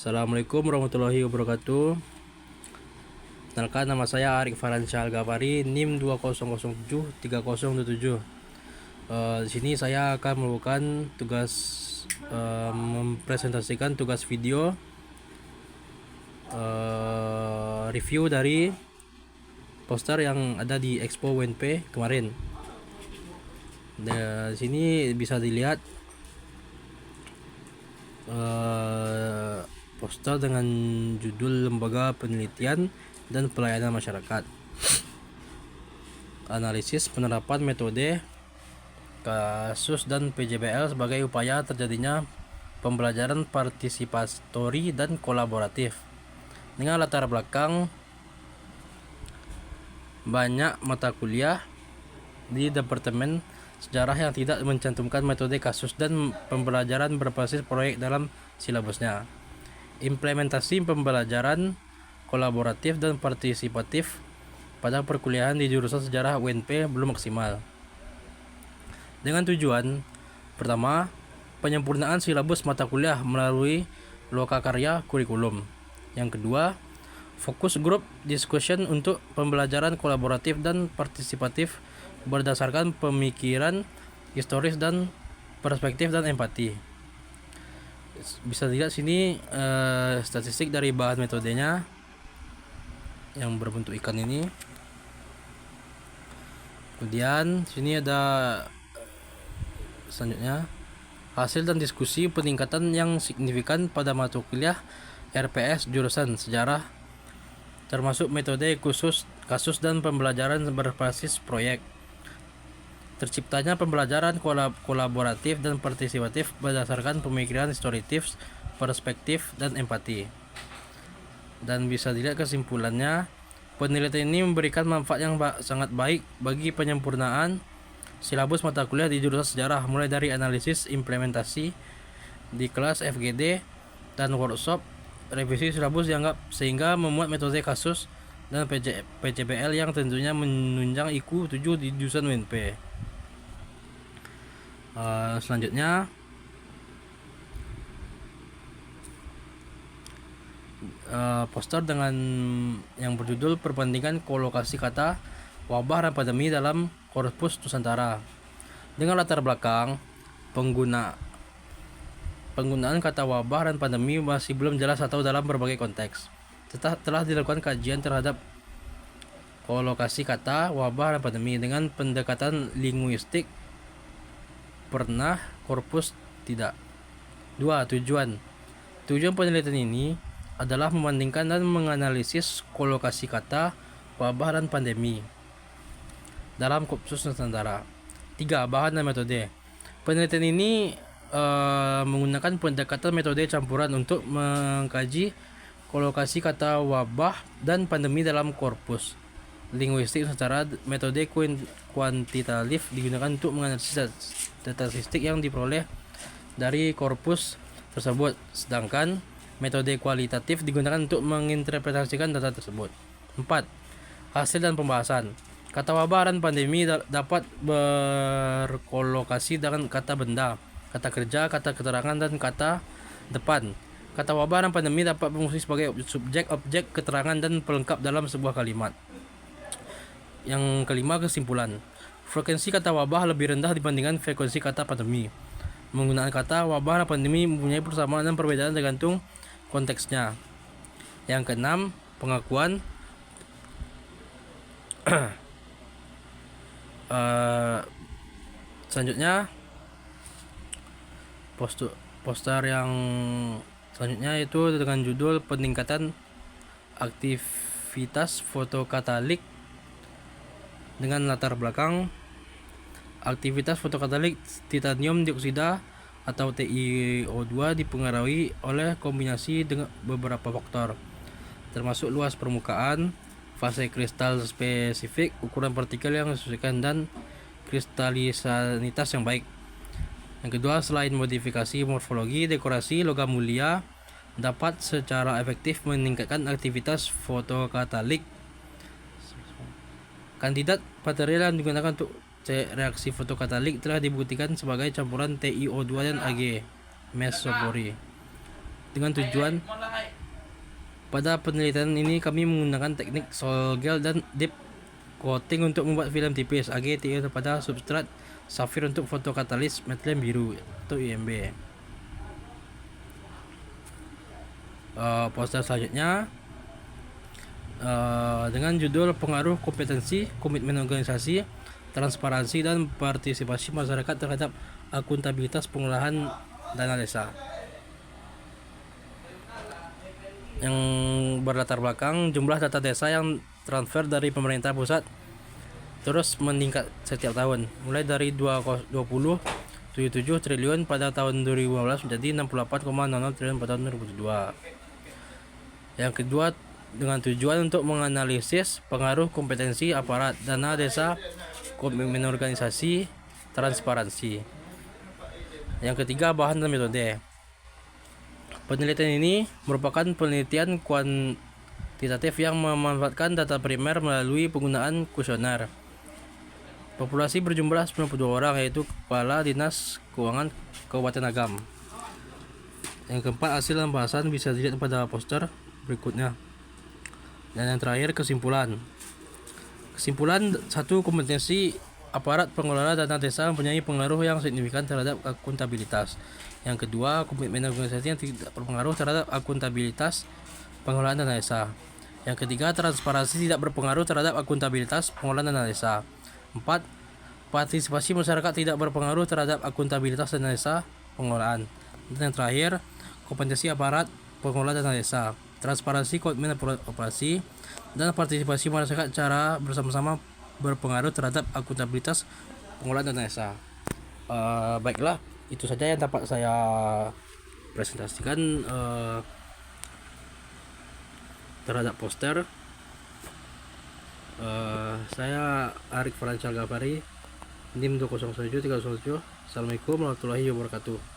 Assalamualaikum warahmatullahi wabarakatuh. Kenalkan, nama saya Arik Faransyal Gapari, NIM 20073027. Di sini saya akan melakukan tugas mempresentasikan tugas video review dari poster yang ada di Expo WNP kemarin. Di sini bisa dilihat poster dengan judul Lembaga Penelitian dan Pelayanan Masyarakat, analisis penerapan metode kasus dan PJBL sebagai upaya terjadinya pembelajaran partisipatori dan kolaboratif, dengan latar belakang banyak mata kuliah di Departemen Sejarah yang tidak mencantumkan metode kasus dan pembelajaran berbasis proyek dalam silabusnya. Implementasi pembelajaran kolaboratif dan partisipatif pada perkuliahan di jurusan Sejarah UNP belum maksimal. Dengan tujuan pertama, penyempurnaan silabus mata kuliah melalui lokakarya kurikulum. Yang kedua, fokus grup discussion untuk pembelajaran kolaboratif dan partisipatif berdasarkan pemikiran historis dan perspektif dan empati. Bisa dilihat sini statistik dari bahan metodenya yang berbentuk ikan ini. Kemudian sini ada selanjutnya hasil dan diskusi peningkatan yang signifikan pada mata kuliah RPS jurusan Sejarah, termasuk metode khusus kasus dan pembelajaran berbasis proyek. Terciptanya pembelajaran kolaboratif dan partisipatif berdasarkan pemikiran historis, perspektif, dan empati. Dan bisa dilihat kesimpulannya, penelitian ini memberikan manfaat yang sangat baik bagi penyempurnaan silabus mata kuliah di jurusan Sejarah, mulai dari analisis implementasi di kelas FGD dan workshop revisi silabus dianggap sehingga memuat metode kasus dan PJBL yang tentunya menunjang IQ 7 di jurusan UNP. Selanjutnya poster dengan yang berjudul perbandingan kolokasi kata wabah dan pandemi dalam korpus Nusantara, dengan latar belakang penggunaan kata wabah dan pandemi masih belum jelas atau dalam berbagai konteks. Telah dilakukan kajian terhadap kolokasi kata wabah dan pandemi dengan pendekatan linguistik, pernah, korpus tidak. 2. Tujuan penelitian ini adalah membandingkan dan menganalisis kolokasi kata wabah dan pandemi dalam korpus Nusantara. 3. Bahan dan metode. Penelitian ini menggunakan pendekatan metode campuran untuk mengkaji kolokasi kata wabah dan pandemi dalam korpus linguistik secara metode kuantitatif digunakan untuk menganalisis data statistik yang diperoleh dari korpus tersebut, sedangkan metode kualitatif digunakan untuk menginterpretasikan data tersebut. 4. Hasil dan pembahasan. Kata wabah dan pandemi dapat berkolokasi dengan kata benda, kata kerja, kata keterangan, dan kata depan. Kata wabah dan pandemi dapat berfungsi sebagai subjek, objek, keterangan, dan pelengkap dalam sebuah kalimat. Yang kelima, kesimpulan. Frekuensi kata wabah lebih rendah dibandingkan frekuensi kata pandemi. Menggunakan kata wabah dan pandemi mempunyai persamaan dan perbedaan tergantung konteksnya. Yang keenam, pengakuan. Selanjutnya poster yang selanjutnya itu dengan judul peningkatan aktivitas fotokatalik, dengan latar belakang aktivitas fotokatalik titanium dioksida atau TiO2 dipengaruhi oleh kombinasi dengan beberapa faktor, termasuk luas permukaan, fase kristal spesifik, ukuran partikel yang disesuaikan, dan kristalisanitas yang baik. Yang kedua, selain modifikasi morfologi, dekorasi logam mulia dapat secara efektif meningkatkan aktivitas fotokatalik. Kandidat material yang digunakan untuk reaksi fotokatalik telah dibuktikan sebagai campuran TiO2 dan Ag mesopori dengan tujuan Pada penelitian ini kami menggunakan teknik sol gel dan deep coating untuk membuat film tipis AGTE pada substrat safir untuk fotokatalis metilen biru atau IMB. Poster selanjutnya dengan judul pengaruh kompetensi, komitmen organisasi, transparansi dan partisipasi masyarakat terhadap akuntabilitas pengelolaan dana desa. Yang berlatar belakang jumlah data desa yang transfer dari pemerintah pusat terus meningkat setiap tahun, mulai dari 20,77 triliun pada tahun 2015 menjadi 68,00 triliun pada tahun 2022. Yang kedua, dengan tujuan untuk menganalisis pengaruh kompetensi aparat dana desa, komitmen organisasi, transparansi. Yang ketiga, bahan dan metode. Penelitian ini merupakan penelitian kuantitatif yang memanfaatkan data primer melalui penggunaan kuesioner. Populasi berjumlah 92 orang, yaitu Kepala Dinas Keuangan Kabupaten Agam. Yang keempat, hasil pembahasan bisa dilihat pada poster berikutnya. Dan yang terakhir, kesimpulan. Kesimpulan 1. Kompetensi aparat pengelola dana desa mempunyai pengaruh yang signifikan terhadap akuntabilitas. Yang kedua, komitmen organisasi yang tidak berpengaruh terhadap akuntabilitas pengelolaan dana desa. Yang ketiga, transparansi tidak berpengaruh terhadap akuntabilitas pengelolaan dana desa. 4. Partisipasi masyarakat tidak berpengaruh terhadap akuntabilitas dana desa pengelolaan. Dan yang terakhir, kompetensi aparat pengelola dana desa, transparansi, komitmen operasi, dan partisipasi masyarakat secara bersama-sama berpengaruh terhadap akuntabilitas pengelolaan dana desa. Baiklah, itu saja yang dapat saya presentasikan terhadap poster. Saya Arik Faransyal Gafari, NIM 207 307. Assalamualaikum warahmatullahi wabarakatuh.